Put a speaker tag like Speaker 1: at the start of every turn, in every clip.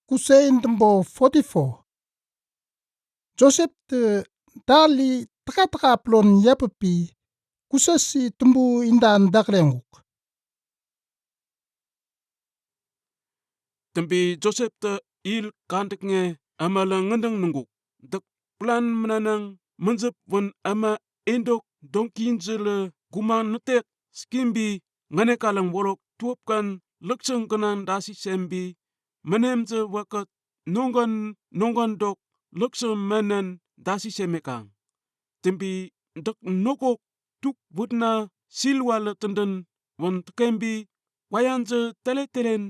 Speaker 1: Kusain tɨmbɨ 44. Joseptɨ dalii tɨkatɨka plon yapɨpi kusasɨ tɨmbɨ inda dakleŋguk.
Speaker 2: Tembi Joseptɨ il kantiknge amala ngandang nunguk. Dak plan menanang menjep wan ama endok donkinjele guman nutek skimbi ngane kalang wolok tuopkan lekseng kenan dasi sembi menemje wakat nongan dok lekseng menen dasi semekang. Tembi dak nokok tuk wutna silwala tenden wan tkembi wayanje tele-telen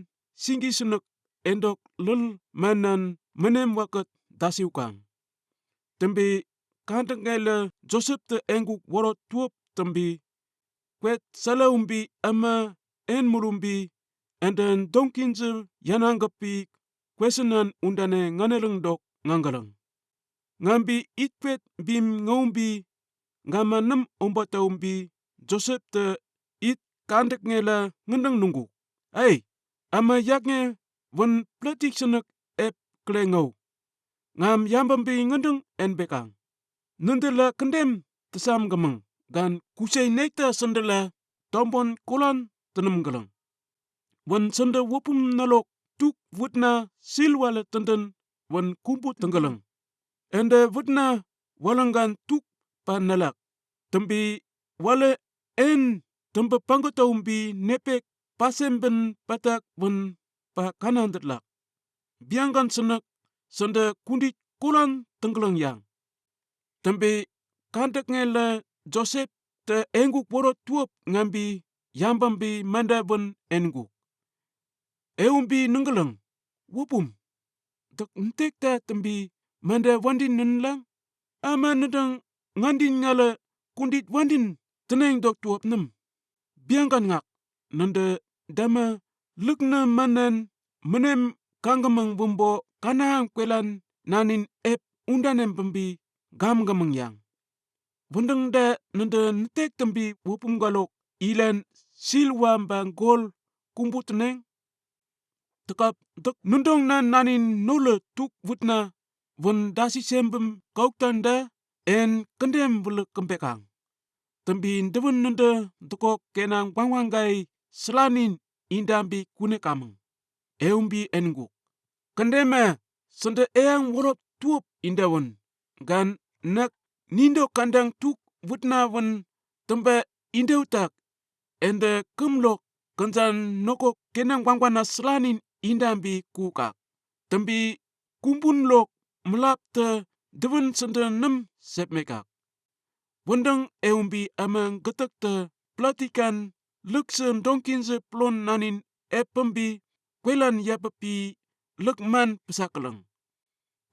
Speaker 2: singi senek endok lul manan menem wakat dasiukang. Tembi kantikngele Joseptɨ enguk worot tuop tembi kwet salaumbi ama en mulumbi enden donkinje yanangapi kwesenan undane nganeleng dok ngangalang. Ngambi itkwet bim ngaumbi ngama nem ombataumbi Joseptɨ it kantikngela ngandang nunguk. Hey, ama yaknge wan platik senek ep klengau. Ngam yambambi ngandang en bekang. Nendela kendem tesam gamang gan kusay nekta sendela tombon kolan tenem galang. Wan senda wopum nalok tuk wutna silwala tenden wan kumpu tenggalang. Ende wutna walangan tuk pa nalak. Tembi wale en tembe panggataumbi nepek pasemben patak wan pa kanan detlak. Biangkan senek senda kundit kolan tenggalang yang. Tembi kantikngele Joseph te enguk worot tuop ngambi yambambi mandaban enguk. Eumbi nenggalang wopum dak ntekta tembi manda wandin nenlang ama nedang ngandin ngala kundit wandin teneng dok tuop nem. Biangkan ngak nende dama lukna manan menem kangamang bumbo kanahang kwelan nanin ep undanem bambi gamgamang yang. Wundang da nende ntek tembi wopum galok ilan silwam bang gol kumbu teneng. Tekap dek nundong na nanin nole tuk wutna wan dasi sembem kauktanda en kendem wele kembekang. Tembi ndewen nende dekok kenang wangwangai selanin indambi kune kamang. Eumbi enguk. Kendeme sende eyang worop tuop indawan. Gan nak nindo kandang tuk wutna wan tembe indautak. Ende kumlok kanjan nokok kenang wangwana selanin indambi kukak. Tembi kumpun lok melap te dewen sende nem sepmekak. Wundang eumbi amang getek te pelatikan leksen donkinze plon nanin epembi kwelan yapɨpi lekman pesakalang.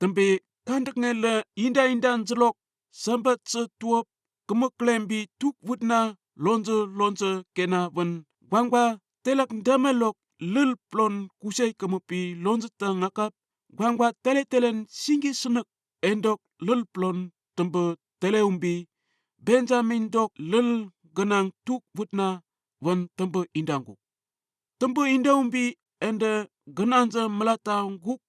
Speaker 2: Tembi kantikngele inda-indan jelok sambat setuop kemeklembi tuk wutna lonje kena wan wangwa telak damelok lel plon kusay kemepi lonje ta ngakap wangwa tele-telen singi senek endok lel plon tembe teleumbi Benjamin dok lel genang tuk wutna wan tembe indanguk. Tembe indaumbi ende genanja melatanguk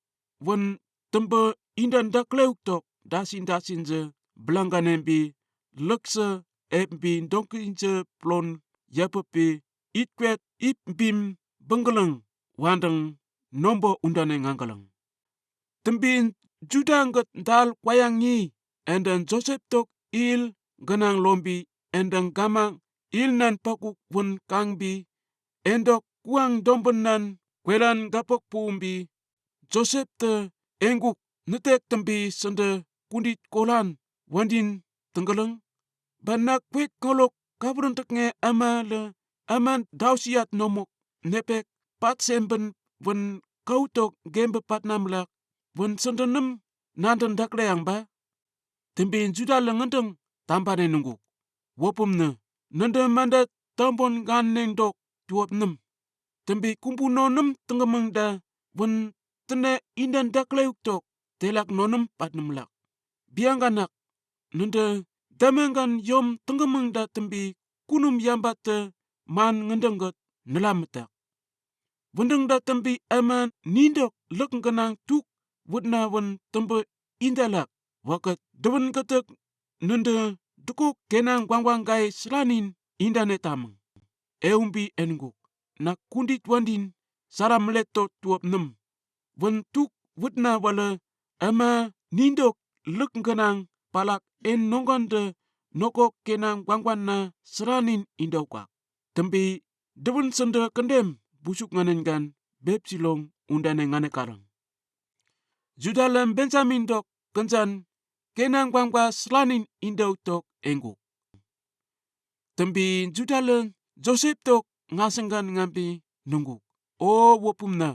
Speaker 2: wan tembe indan dakleuk tok dasin-dasinje belanganembi lekse embi donkinje plon yapɨpi itkwet ipbim benggeleng wandeng nombo undane ngangalang. Tembin judanget dal kwayangi enden Joseph tok il genang lombi endang gamang il nan pakuk wan kangbi endok kuang dombenan kwelan gapok pumbi Joseph te enguk netek tembi sende kundit kolan wandin tenggeleng banak kwek kolok kabrenteknge aman dausiat nomok nepek pat semben wan kautok gembe patnamlak wan sendenem nandan dakleang ba tembin juda lengendeng tambane nunguk wopumne nende manda tambon ganeng dok tuop nem tembi kumpu nonem tengemeng da wan tene indan dakleuk tok telak nonem patnemlak biangganak nende damengan yom tengemeng da tembi kunum yambate man ngendengget nelametak. Wundung da tɨmbi ama nindok luk ganang tuk wudna wun tɨmbɨ indalak wakat dubun katak nunda dukuk kenang gwangwang gai slanin indane tamang. Eumbi enguk na kundit wandin saram leto tuop num. Wun tuk wudna wala ama nindok luk ganang palak en nonganda nokok kenang gwangwan na slanin indauka. Tɨmbi dubun sanda kendem busuk nganen gan beb silong undane ngane karang. Judalam Benjamin dok kenjan kenang gwangwa slanin indau tok enguk. Tɨmbi Judalam Joseptɨ tok ngasenggan ngambi nunguk. O wopumna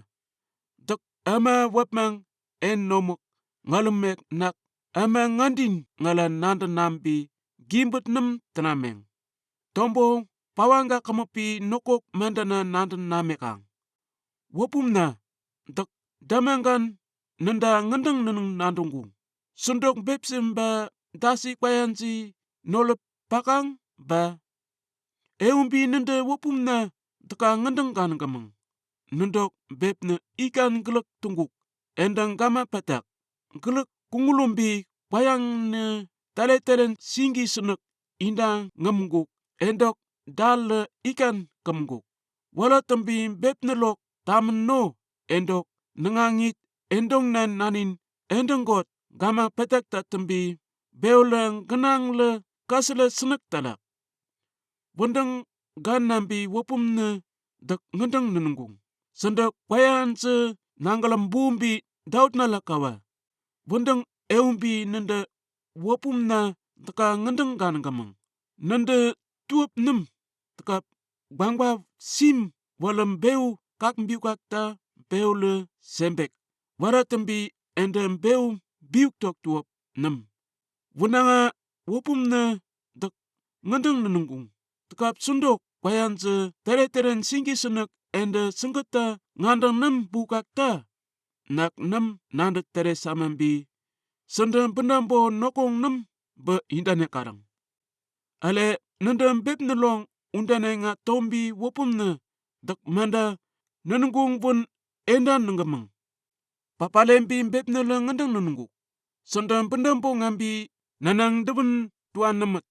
Speaker 2: dak ama wapmang en nomok ngalumek nak ama ngandin ngala nanda nambi gimbut num tanameng. Tombo pawanga kamupi nokok mandana nanda namekang. Wopumna dak damangan nanda ngandang nunung nandunggung. Sundok bepsim ba dasi kwayanji nolep pakang ba eumbi nanda wopumna daka ngandang kan gamang. Nundok bepna ikan gelek tungguk endang gama patak. Gelek kungulumbi kwayang ne tale-talen singgi senek indang ngemguk endok dal ikan kemguk. Wala tembi bepna lok tamen no endok nengangit endong nan nanin endong got gama patak ta tembi beolang genang le kasle senek talak. Wundang gan nambi wopumna dak ngandang nenunggung. Sendak kwayan se nanggalam bumbi daud nalakawa. Wundang eumbi nanda wopumna daka ngandang gan gamang. Nanda tuop num daka gwangwa sim walam beu kak mbiukak ta beu le sembek. Wara tembi endem beu biuk tok tuop num. Wunanga wopumna dak ngandang nenunggung. Tekap sundok kwayan se tere-teren singgi senek ende sengketa ngandang nem bukak ta. Nak nem nanda tere samambi sendem benambo nokong nem be indane karang. Ale nendem beb nelong undane nga tombi wopumna dak manda nenunggung bun endan nenggamang. Papalembi beb neleng ngandang nenungguk. Sendem benambo ngambi nanang deben tuan nemet.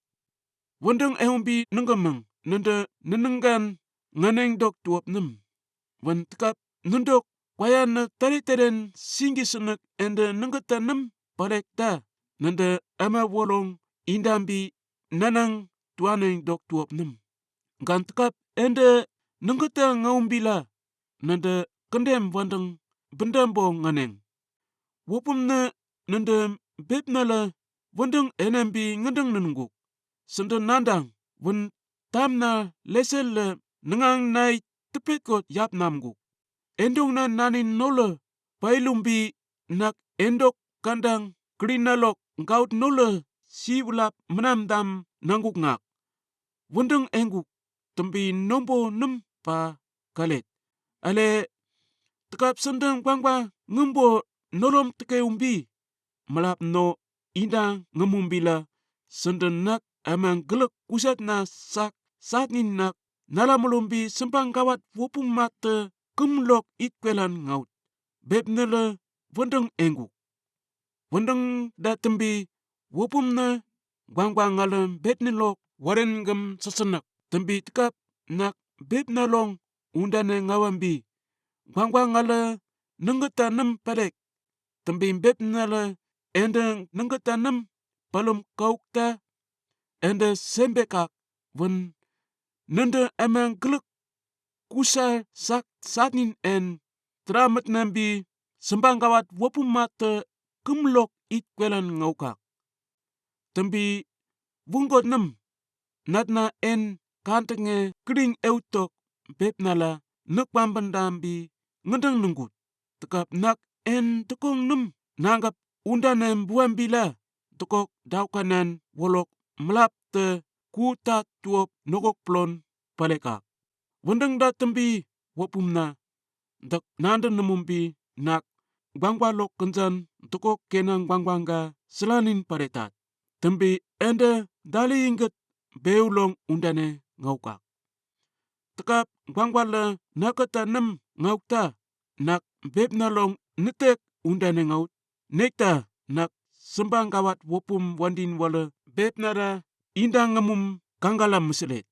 Speaker 2: Wundang eumbi nenggamang nende nenenggan nganeng dok tuop nem. Wan tekap nundok kwayan na tari-taren singgi senek ende nenggeta nem palek ta nende ama wolong indambi nanang tuaneng dok tuop nem. Gan tekap ende nenggeta ngaumbila nende kendem wandang bendambo nganeng. Wopumna nende bebnala wundang enembi ngandang nenungguk. Sende nandang wun tamna lesel le nengang nai tepet kot yap namguk. Endong na nanin nola pailumbi nak endok kandang krinalok ngaut nola siwlap menamdam nangguk ngak. Wundang enguk tembi nombo nem pa kalet. Ale tekap sendang gwangwa ngumbo nolom teke umbi melap no indang ngemumbila senden nak amang gelek kusat na sak satnin nak nalamulumbi sempang kawat wopum mate kumlok itkwelan ngaut. Beb nele wundang enguk. Wundang da tembi wopumna gwangwa ngalem beb nilok waren gem sesenak. Tembi tekap nak beb nalong undane ngawambi. Gwangwa ngale nenggeta nem padek. Tembi beb nale endeng nenggeta nem palum kaukta ende sembekak wen nende emang gelek kusa sak satnin en teramat nambi sembang kawat wopum mate kumlok itkwelan ngaukak. Tembi wunggot nem natna en kantenge kring eutok beb nala nekpam bendambi ngedeng nunggut. Tekap nak en tekong nem nanggap undanem buambila tekok daukanan wolok melap te kutat tuop nokok plon palekak. Wundang da tembi wopumna dak nanda nemumbi nak gwangwa lok kenjan tekok kenang gwangwangga selanin paretat. Tembi ende dalii inget beulong undane ngaukak. tekap gwangwala nakata nem ngaukta nak beb na long nitek undane ngaut nekta nak sembang gawat wopum wandin wala beb nara inda ngamum kanggalam meselet.